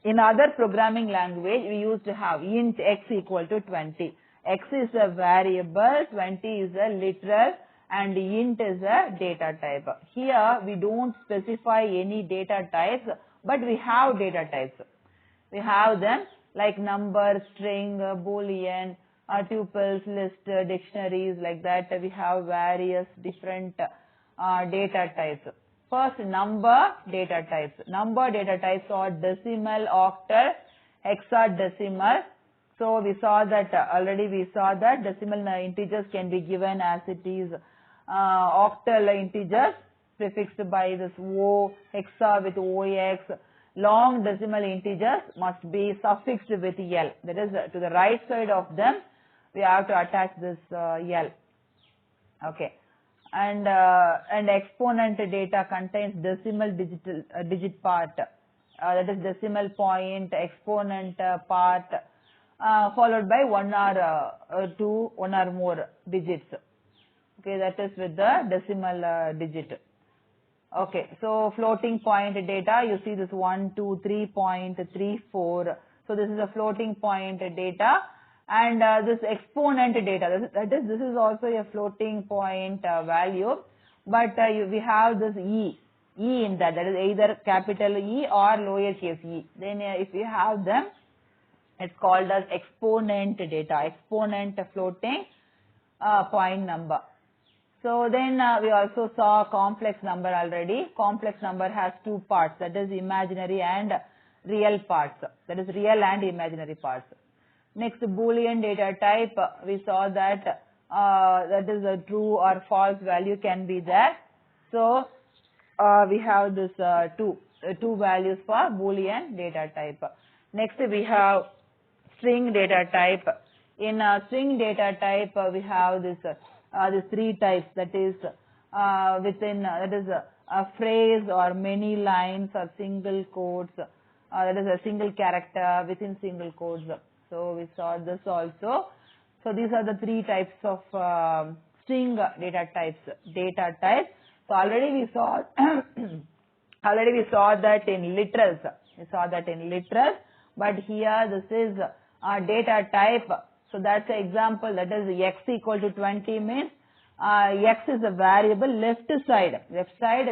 in other programming language we used to have int x equal to 20. X is a variable, 20 is a literal, and int is a data type. Here we don't specify any data types, but we have data types. We have them like number, string, Boolean, tuples, list, dictionaries, like that. We have various different data types. First, number data types. Number data types are decimal, octal, hexadecimal. So we saw that already. We saw that decimal integers can be given as it is. Octal integers prefixed by this O, hexa with OX. Long decimal integers must be suffixed with L. That is, to the right side of them, we have to attach this L. Okay. And exponent data contains decimal digit part, that is decimal point, exponent part, followed by one or more digits. Okay, that is with the decimal digit. Okay, so floating point data, you see this 1, 2, 3.34. So this is a floating point data. And this exponent data, that is, this is also a floating point value, but we have this E in that is either capital E or lowercase e. Then if you have them, it's called as exponent data, exponent floating point number. So then we also saw complex number already. Complex number has two parts, that is imaginary and real parts, that is real and imaginary parts. Next, Boolean data type, we saw that that is a true or false value can be there. So we have this two values for Boolean data type. Next, we have string data type. In string data type, we have this three types, that is within that is a phrase or many lines or single quotes, that is a single character within single quotes. So we saw this also. So these are the three types of string data types. So already we saw that in literals. But here this is data type. So that's an example. That is x equal to 20 means x is a variable left side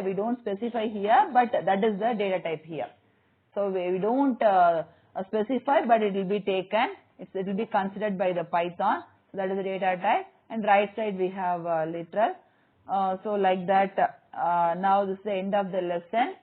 we don't specify here, but that is the data type here. So we don't specify, but it will be taken, it will be considered by the Python. So that is the data type, and right side we have literal. So like that, now this is the end of the lesson.